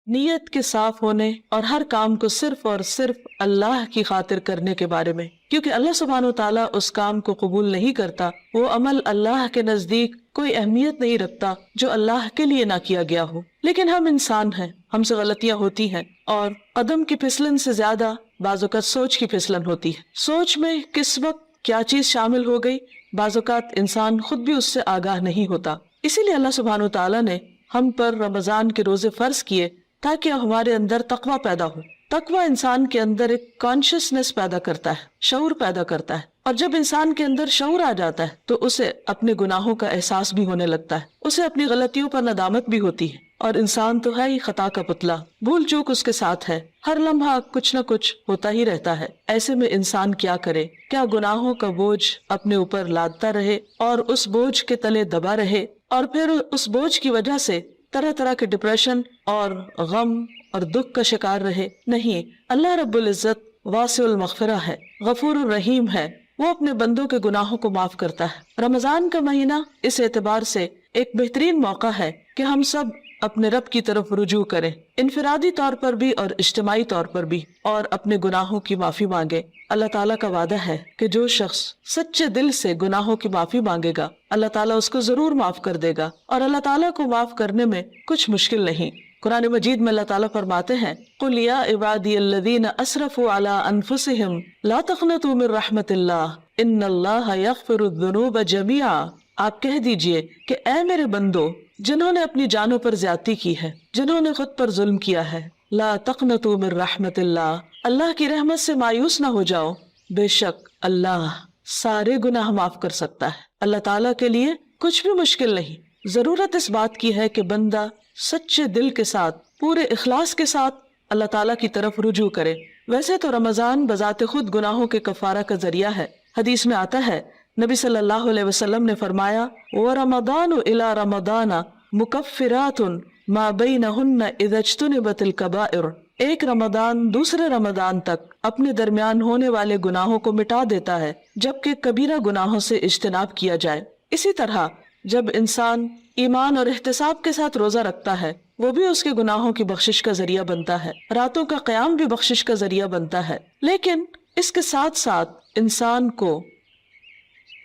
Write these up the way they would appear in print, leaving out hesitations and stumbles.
نیت کے صاف ہونے اور ہر کام کو صرف اور صرف اللہ کی خاطر کرنے کے بارے میں، کیونکہ اللہ سبحانہ و تعالیٰ اس کام کو قبول نہیں کرتا، وہ عمل اللہ کے نزدیک کوئی اہمیت نہیں رکھتا جو اللہ کے لیے نہ کیا گیا ہو۔ لیکن ہم انسان ہیں، ہم سے غلطیاں ہوتی ہیں، اور قدم کی پھسلن سے زیادہ بعض اوقات سوچ کی پھسلن ہوتی ہے۔ سوچ میں کس وقت کیا چیز شامل ہو گئی، بعض اوقات انسان خود بھی اس سے آگاہ نہیں ہوتا۔ اسی لیے اللہ سبحانہ و تعالیٰ نے ہم پر رمضان کے روزے فرض کیے تاکہ ہمارے اندر تقویٰ پیدا ہو۔ تقویٰ انسان کے اندر ایک کانشیسنس پیدا کرتا ہے، شعور پیدا کرتا ہے، اور جب انسان کے اندر شعور آ جاتا ہے تو اسے اپنے گناہوں کا احساس بھی ہونے لگتا ہے، اسے اپنی غلطیوں پر ندامت بھی ہوتی ہے، اور انسان تو ہے ہی خطا کا پتلا، بھول چوک اس کے ساتھ ہے، ہر لمحہ کچھ نہ کچھ ہوتا ہی رہتا ہے۔ ایسے میں انسان کیا کرے؟ کیا گناہوں کا بوجھ اپنے اوپر لادتا رہے اور اس بوجھ کے تلے دبا رہے، اور پھر اس بوجھ کی وجہ سے طرح طرح کے ڈپریشن اور غم اور دکھ کا شکار رہے؟ نہیں، اللہ رب العزت واسع المغفرہ ہے، غفور الرحیم ہے، وہ اپنے بندوں کے گناہوں کو معاف کرتا ہے۔ رمضان کا مہینہ اس اعتبار سے ایک بہترین موقع ہے کہ ہم سب اپنے رب کی طرف رجوع کریں، انفرادی طور پر بھی اور اجتماعی طور پر بھی، اور اپنے گناہوں کی معافی مانگے۔ اللہ تعالیٰ کا وعدہ ہے کہ جو شخص سچے دل سے گناہوں کی معافی مانگے گا، اللہ تعالیٰ اس کو ضرور معاف کر دے گا، اور اللہ تعالیٰ کو معاف کرنے میں کچھ مشکل نہیں۔ قرآن مجید میں اللہ تعالیٰ فرماتے ہیں، قُلْ يَا عِبَادِيَ الَّذِينَ أَسْرَفُوا عَلَىٰ أَنفُسِهِمْ لَا تَقْنَطُوا مِن رَحْمَةِ اللَّهِ إِنَّ اللَّهَ يَغْفِرُ الذُّنُوبَ جَمِيعًا۔ آپ کہہ دیجئے کہ اے میرے بندو جنہوں نے اپنی جانوں پر زیادتی کی ہے، جنہوں نے خود پر ظلم کیا ہے، لا تقنطوا من رحمت اللہ، اللہ کی رحمت سے مایوس نہ ہو جاؤ، بے شک اللہ سارے گناہ معاف کر سکتا ہے۔ اللہ تعالیٰ کے لیے کچھ بھی مشکل نہیں۔ ضرورت اس بات کی ہے کہ بندہ سچے دل کے ساتھ، پورے اخلاص کے ساتھ اللہ تعالیٰ کی طرف رجوع کرے۔ ویسے تو رمضان بذات خود گناہوں کے کفارہ کا ذریعہ ہے۔ حدیث میں آتا ہے، نبی صلی اللہ علیہ وسلم نے فرمایا، وَرَمَضَانُ إِلَى رَمَضَانَ مُكَفِّرَاتٌ مَا بَيْنَهُنَّ إِذَا اجْتُنِبَتِ الْكَبَائِرُ۔ ایک رمضان دوسرے رمضان تک اپنے درمیان ہونے والے گناہوں کو مٹا دیتا ہے جبکہ کبیرہ گناہوں سے اجتناب کیا جائے۔ اسی طرح جب انسان ایمان اور احتساب کے ساتھ روزہ رکھتا ہے، وہ بھی اس کے گناہوں کی بخشش کا ذریعہ بنتا ہے، راتوں کا قیام بھی بخشش کا ذریعہ بنتا ہے۔ لیکن اس کے ساتھ ساتھ انسان کو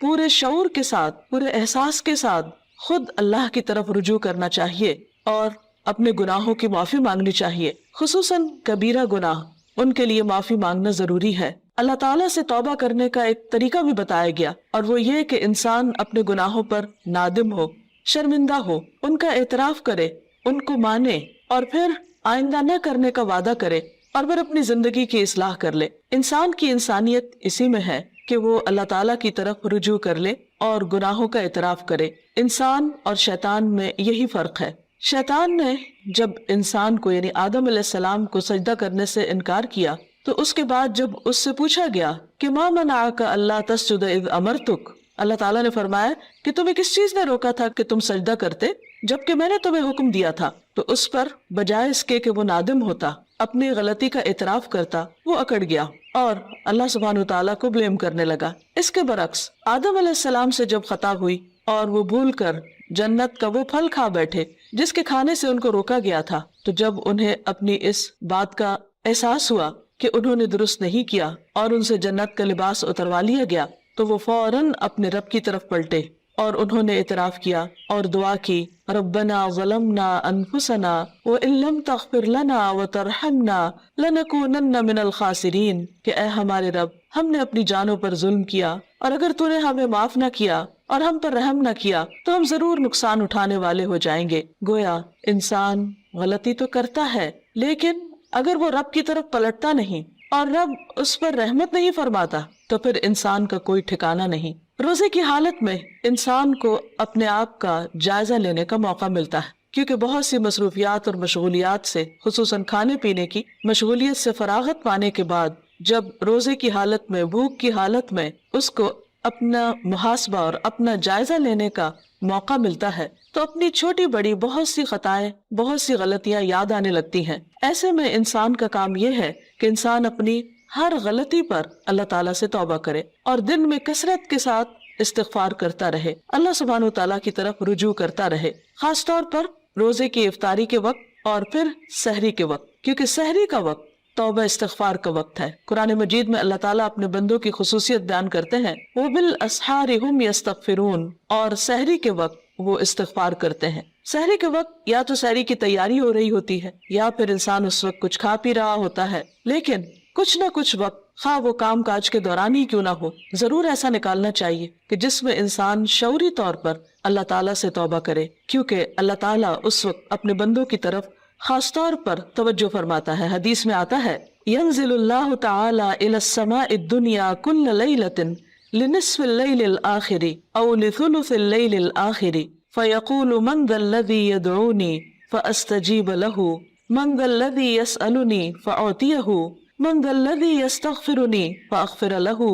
پورے شعور کے ساتھ، پورے احساس کے ساتھ خود اللہ کی طرف رجوع کرنا چاہیے اور اپنے گناہوں کی معافی مانگنی چاہیے، خصوصاً کبیرہ گناہ، ان کے لیے معافی مانگنا ضروری ہے۔ اللہ تعالیٰ سے توبہ کرنے کا ایک طریقہ بھی بتایا گیا، اور وہ یہ کہ انسان اپنے گناہوں پر نادم ہو، شرمندہ ہو، ان کا اعتراف کرے، ان کو مانے، اور پھر آئندہ نہ کرنے کا وعدہ کرے، اور پھر اپنی زندگی کی اصلاح کر لے۔ انسان کی انسانیت اسی میں ہے کہ وہ اللہ تعالیٰ کی طرف رجوع کر لے اور گناہوں کا اعتراف کرے۔ انسان اور شیطان میں یہی فرق ہے۔ شیطان نے جب انسان کو یعنی آدم علیہ السلام کو سجدہ کرنے سے انکار کیا تو اس کے بعد جب اس سے پوچھا گیا کہ ما منعک الا تسجد اذ امرتک، اللہ تعالیٰ نے فرمایا کہ تمہیں کس چیز نے روکا تھا کہ تم سجدہ کرتے جبکہ میں نے تمہیں حکم دیا تھا، تو اس پر بجائے اس کے کہ وہ نادم ہوتا، اپنی غلطی کا اعتراف کرتا، وہ اکڑ گیا اور اللہ سبحانہ و تعالیٰ کو بلیم کرنے لگا۔ اس کے برعکس آدم علیہ السلام سے جب خطا ہوئی اور وہ بھول کر جنت کا وہ پھل کھا بیٹھے جس کے کھانے سے ان کو روکا گیا تھا، تو جب انہیں اپنی اس بات کا احساس ہوا کہ انہوں نے درست نہیں کیا اور ان سے جنت کا لباس اتروا لیا گیا، تو وہ فوراً اپنے رب کی طرف پلٹے اور انہوں نے اعتراف کیا اور دعا کی، ربنا ظلمنا انفسنا وان لم تغفر لنا وترحمنا لنکونن من الخاسرین، کہ اے ہمارے رب ہم نے اپنی جانوں پر ظلم کیا اور اگر تو نے ہمیں معاف نہ کیا اور ہم پر رحم نہ کیا تو ہم ضرور نقصان اٹھانے والے ہو جائیں گے۔ گویا انسان غلطی تو کرتا ہے، لیکن اگر وہ رب کی طرف پلٹتا نہیں اور رب اس پر رحمت نہیں فرماتا تو پھر انسان کا کوئی ٹھکانہ نہیں۔ روزے کی حالت میں انسان کو اپنے آپ کا جائزہ لینے کا موقع ملتا ہے، کیونکہ بہت سی مصروفیات اور مشغولیات سے، خصوصاً کھانے پینے کی مشغولیت سے فراغت پانے کے بعد جب روزے کی حالت میں، بھوک کی حالت میں اس کو اپنا محاسبہ اور اپنا جائزہ لینے کا موقع ملتا ہے تو اپنی چھوٹی بڑی بہت سی خطائیں، بہت سی غلطیاں یاد آنے لگتی ہیں۔ ایسے میں انسان کا کام یہ ہے کہ انسان اپنی ہر غلطی پر اللہ تعالیٰ سے توبہ کرے اور دن میں کثرت کے ساتھ استغفار کرتا رہے، اللہ سبحانہ و تعالیٰ کی طرف رجوع کرتا رہے۔ خاص طور پر روزے کی افطاری کے وقت اور پھر سحری کے وقت، کیونکہ سحری کا وقت توبہ استغفار کا وقت ہے۔ قرآن مجید میں اللہ تعالیٰ اپنے بندوں کی خصوصیت بیان کرتے ہیں، وَبِالْأَسْحَارِ هُمْ يَسْتَغْفِرُونَ، اور سحری کے وقت وہ استغفار کرتے ہیں۔ سحری کے وقت یا تو سحری کی تیاری ہو رہی ہوتی ہے یا پھر انسان اس وقت کچھ کھا پی رہا ہوتا ہے، لیکن کچھ نہ کچھ وقت، خواہ وہ کام کاج کے دوران ہی کیوں نہ ہو، ضرور ایسا نکالنا چاہیے کہ جس میں انسان شعوری طور پر اللہ تعالیٰ سے توبہ کرے، کیونکہ اللہ تعالیٰ اس وقت اپنے بندوں کی طرف خاص طور پر توجہ فرماتا ہے۔ حدیث میں آتا ہے، ينزل اللہ تعالی الى السماء الدنیا كل ليلة لنصف الليل الآخر او لثلث الليل الآخر فيقول من ذا الذي يدعوني فأستجيب له من ذا الذي يسألني فأعطيه من ذا الذي يستغفرني فأغفر له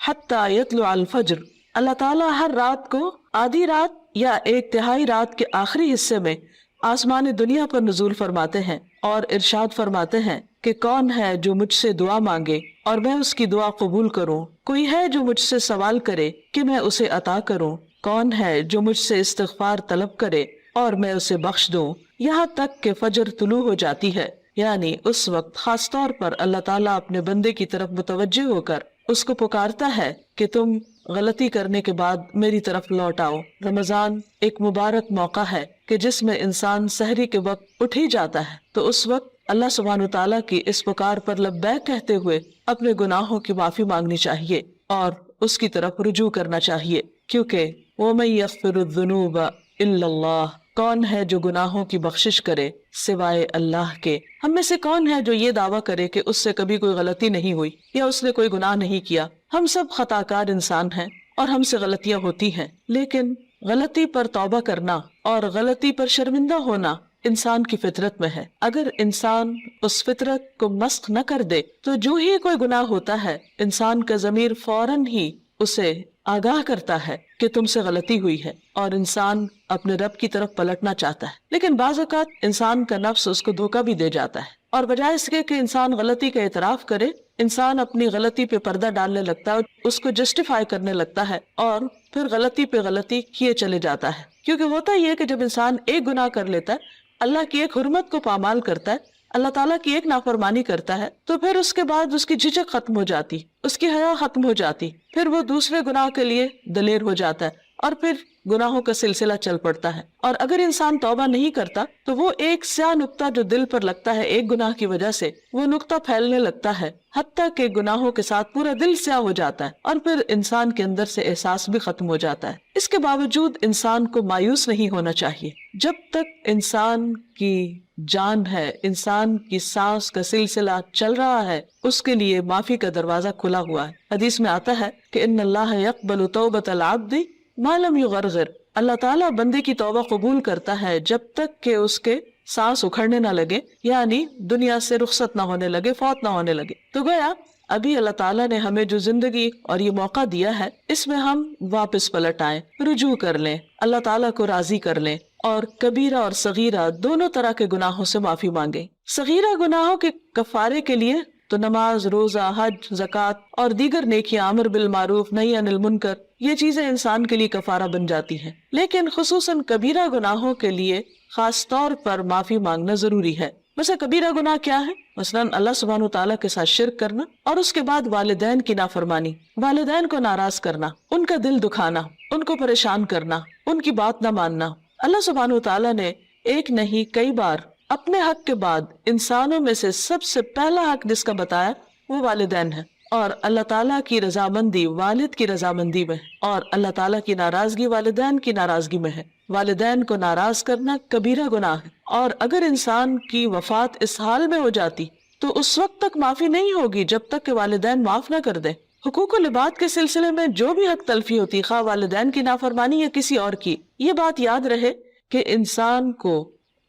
حتى يطلع الفجر۔ اللہ تعالیٰ ہر رات کو آدھی رات یا ایک تہائی رات کے آخری حصے میں آسمان دنیا پر نزول فرماتے ہیں اور ارشاد فرماتے ہیں کہ کون ہے جو مجھ سے دعا مانگے اور میں اس کی دعا قبول کروں، کوئی ہے جو مجھ سے سوال کرے کہ میں اسے عطا کروں، کون ہے جو مجھ سے استغفار طلب کرے اور میں اسے بخش دوں، یہاں تک کہ فجر طلوع ہو جاتی ہے۔ یعنی اس وقت خاص طور پر اللہ تعالیٰ اپنے بندے کی طرف متوجہ ہو کر اس کو پکارتا ہے کہ تم غلطی کرنے کے بعد میری طرف لوٹ آؤ۔ رمضان ایک مبارک موقع ہے کہ جس میں انسان سحری کے وقت اٹھ ہی جاتا ہے، تو اس وقت اللہ سبحانہ تعالیٰ کی اس پکار پر لبیک کہتے ہوئے اپنے گناہوں کی معافی مانگنی چاہیے اور اس کی طرف رجوع کرنا چاہیے، کیونکہ وَمَن يَغْفِرُ الذُّنُوبَ إِلَّا اللَّهُ، کون ہے جو گناہوں کی بخشش کرے سوائے اللہ کے۔ ہم میں سے کون ہے جو یہ دعویٰ کرے کہ اس سے کبھی کوئی غلطی نہیں ہوئی یا اس نے کوئی گناہ نہیں کیا؟ ہم سب خطا کار انسان ہیں اور ہم سے غلطیاں ہوتی ہیں، لیکن غلطی پر توبہ کرنا اور غلطی پر شرمندہ ہونا انسان کی فطرت میں ہے۔ اگر انسان اس فطرت کو مسخ نہ کر دے تو جو ہی کوئی گناہ ہوتا ہے انسان کا ضمیر فوراً ہی اسے آگاہ کرتا ہے کہ تم سے غلطی ہوئی ہے اور انسان اپنے رب کی طرف پلٹنا چاہتا ہے، لیکن بعض اوقات انسان کا نفس اس کو دھوکہ بھی دے جاتا ہے اور بجائے اس کے کہ انسان غلطی کا اعتراف کرے، انسان اپنی غلطی پہ پردہ ڈالنے لگتا ہے، اس کو جسٹیفائی کرنے لگتا ہے اور پھر غلطی پہ غلطی کیے چلے جاتا ہے۔ کیونکہ ہوتا یہ کہ جب انسان ایک گناہ کر لیتا ہے، اللہ کی ایک حرمت کو پامال کرتا ہے، اللہ تعالیٰ کی ایک نافرمانی کرتا ہے، تو پھر اس کے بعد اس کی جھجک ختم ہو جاتی، اس کی حیا ختم ہو جاتی، پھر وہ دوسرے گناہ کے لیے دلیر ہو جاتا ہے اور پھر گناہوں کا سلسلہ چل پڑتا ہے۔ اور اگر انسان توبہ نہیں کرتا تو وہ ایک سیاہ نقطہ جو دل پر لگتا ہے ایک گناہ کی وجہ سے، وہ نقطہ پھیلنے لگتا ہے حتیٰ کہ گناہوں کے ساتھ پورا دل سیاہ ہو جاتا ہے اور پھر انسان کے اندر سے احساس بھی ختم ہو جاتا ہے۔ اس کے باوجود انسان کو مایوس نہیں ہونا چاہیے۔ جب تک انسان کی جان ہے، انسان کی سانس کا سلسلہ چل رہا ہے، اس کے لیے معافی کا دروازہ کھلا ہوا ہے۔ حدیث میں آتا ہے کہ ان اللہ یقبل توبۃ العبد ما لم یغرغر، اللہ تعالیٰ بندے کی توبہ قبول کرتا ہے جب تک کہ اس کے سانس اکھڑنے نہ لگے، یعنی دنیا سے رخصت نہ ہونے لگے، فوت نہ ہونے لگے۔ تو گویا ابھی اللہ تعالیٰ نے ہمیں جو زندگی اور یہ موقع دیا ہے، اس میں ہم واپس پلٹ آئیں، رجوع کر لیں، اللہ تعالیٰ کو راضی کر لیں اور کبیرہ اور صغیرہ دونوں طرح کے گناہوں سے معافی مانگیں۔ صغیرہ گناہوں کے کفارے کے لیے تو نماز، روزہ، حج، زکوٰۃ اور دیگر نیکیاں، امر بالمعروف، نہی عن المنکر، یہ چیزیں انسان کے لیے کفارہ بن جاتی ہیں، لیکن خصوصاً کبیرہ گناہوں کے لیے خاص طور پر معافی مانگنا ضروری ہے۔ مثلا کبیرہ گناہ کیا ہے؟ مثلاً اللہ سبحانہ تعالیٰ کے ساتھ شرک کرنا اور اس کے بعد والدین کی نافرمانی، والدین کو ناراض کرنا، ان کا دل دکھانا، ان کو پریشان کرنا، ان کی بات نہ ماننا۔ اللہ سبحانہ تعالیٰ نے ایک نہیں کئی بار اپنے حق کے بعد انسانوں میں سے سب سے پہلا حق جس کا بتایا وہ والدین ہے، اور اللہ تعالیٰ کی رضامندی والد کی رضامندی میں ہے اور اللہ تعالیٰ کی ناراضگی والدین کی ناراضگی میں ہے۔ والدین کو ناراض کرنا کبیرہ گناہ ہے، اور اگر انسان کی وفات اس حال میں ہو جاتی تو اس وقت تک معافی نہیں ہوگی جب تک کہ والدین معاف نہ کر دیں۔ حقوق و لباد کے سلسلے میں جو بھی حق تلفی ہوتی، خواہ والدین کی نافرمانی یا کسی اور کی، یہ بات یاد رہے کہ انسان کو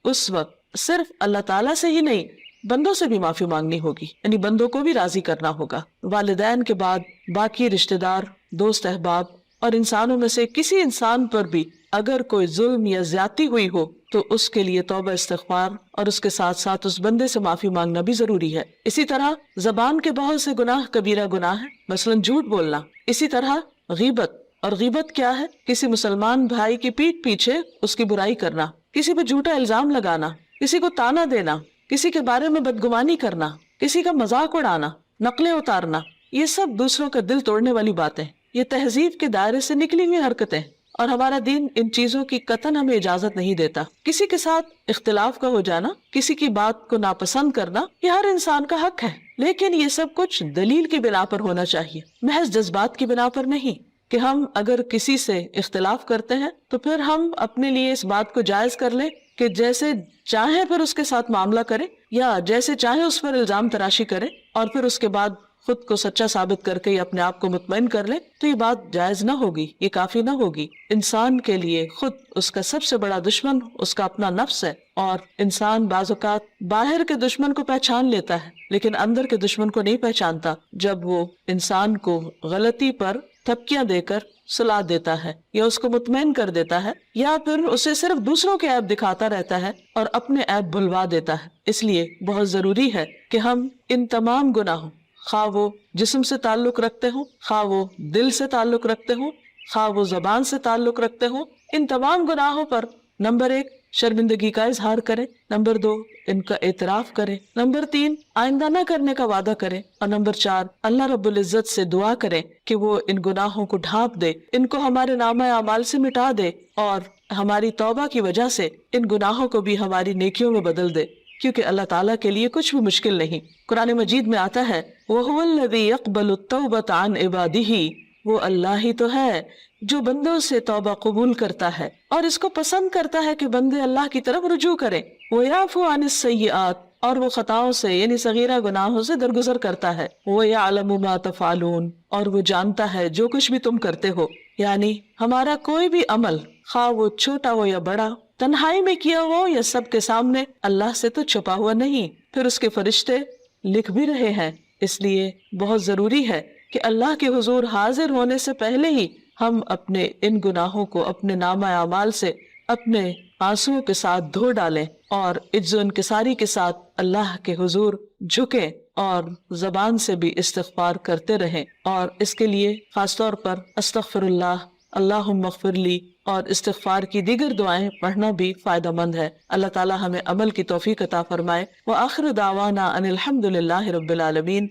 اس وقت صرف اللہ تعالیٰ سے ہی نہیں بندوں سے بھی معافی مانگنی ہوگی، یعنی بندوں کو بھی راضی کرنا ہوگا۔ والدین کے بعد باقی رشتہ دار، دوست احباب اور انسانوں میں سے کسی انسان پر بھی اگر کوئی ظلم یا زیادتی ہوئی ہو تو اس کے لیے توبہ استغفار اور اس کے ساتھ ساتھ اس بندے سے معافی مانگنا بھی ضروری ہے۔ اسی طرح زبان کے بہت سے گناہ کبیرہ گناہ ہیں، مثلاً جھوٹ بولنا۔ اسی طرح غیبت، اور غیبت کیا ہے؟ کسی مسلمان بھائی کی پیٹھ پیچھے اس کی برائی کرنا، کسی پہ جھوٹا الزام لگانا، کسی کو تانا دینا، کسی کے بارے میں بدگمانی کرنا، کسی کا مذاق اڑانا، نقلیں اتارنا، یہ سب دوسروں کا دل توڑنے والی باتیں، یہ تہذیب کے دائرے سے نکلی ہوئی حرکتیں، اور ہمارا دین ان چیزوں کی قطعاً ہمیں اجازت نہیں دیتا۔ کسی کے ساتھ اختلاف کا ہو جانا، کسی کی بات کو ناپسند کرنا، یہ ہر انسان کا حق ہے، لیکن یہ سب کچھ دلیل کی بنا پر ہونا چاہیے، محض جذبات کی بنا پر نہیں، کہ ہم اگر کسی سے اختلاف کرتے ہیں تو پھر ہم اپنے لیے اس بات کو جائز کر لیں کہ جیسے چاہیں پھر اس کے ساتھ معاملہ کریں، یا جیسے چاہیں اس پر الزام تراشی کریں، اور پھر اس کے بعد خود کو سچا ثابت کر کے یا اپنے آپ کو مطمئن کر لیں، تو یہ بات جائز نہ ہوگی، یہ کافی نہ ہوگی۔ انسان کے لیے خود اس کا سب سے بڑا دشمن اس کا اپنا نفس ہے، اور انسان بعض اوقات باہر کے دشمن کو پہچان لیتا ہے لیکن اندر کے دشمن کو نہیں پہچانتا، جب وہ انسان کو غلطی پر تھپکیاں دے کر سلا دیتا ہے، یا اس کو مطمئن کر دیتا ہے، یا پھر اسے صرف دوسروں کے عیب دکھاتا رہتا ہے اور اپنے عیب بھلوا دیتا ہے۔ اس لیے بہت ضروری ہے کہ ہم ان تمام گناہوں، خواہ وہ جسم سے تعلق رکھتے ہوں، خواہ وہ دل سے تعلق رکھتے ہوں، خواہ وہ زبان سے تعلق رکھتے ہوں، ان تمام گناہوں پر نمبر 1 شرمندگی کا اظہار کریں، نمبر 2 ان کا اعتراف کریں، نمبر 3 آئندہ نہ کرنے کا وعدہ کریں، اور نمبر 4 اللہ رب العزت سے دعا کریں کہ وہ ان گناہوں کو ڈھانپ دے، ان کو ہمارے نامہ اعمال سے مٹا دے، اور ہماری توبہ کی وجہ سے ان گناہوں کو بھی ہماری نیکیوں میں بدل دے، کیونکہ اللہ تعالیٰ کے لیے کچھ بھی مشکل نہیں۔ قرآن مجید میں آتا ہے وَهُوَ الَّذِي يَقْبَلُ التَّوْبَةَ عَنْ عِبَادِهِ، وہ اللہ ہی تو ہے جو بندوں سے توبہ قبول کرتا ہے اور اس کو پسند کرتا ہے کہ بندے اللہ کی طرف رجوع کریں۔ وَيَعْفُو عَنِ السَّيِّئَاتِ، اور وہ خطاؤں سے یعنی صغیرہ گناہوں سے درگزر کرتا ہے۔ وَيَعْلَمُ مَا تَفْعَلُونَ، اور وہ جانتا ہے جو کچھ بھی تم کرتے ہو، یعنی ہمارا کوئی بھی عمل خواہ وہ چھوٹا ہو یا بڑا، تنہائی میں کیا ہو یا سب کے سامنے، اللہ سے تو چھپا ہوا نہیں، پھر اس کے فرشتے لکھ بھی رہے ہیں۔ اس لیے بہت ضروری ہے کہ اللہ کے حضور حاضر ہونے سے پہلے ہی ہم اپنے ان گناہوں کو اپنے نامہ اعمال سے اپنے آنسوؤں کے ساتھ دھو ڈالیں، اور عجز و انکساری کے ساتھ اللہ کے حضور جھکیں، اور زبان سے بھی استغفار کرتے رہیں، اور اس کے لیے خاص طور پر استغفر اللہ، اللہم اغفر لی اور استغفار کی دیگر دعائیں پڑھنا بھی فائدہ مند ہے۔ اللہ تعالی ہمیں عمل کی توفیق عطا فرمائے۔ وآخر دعوانا ان الحمد للہ رب العالمین۔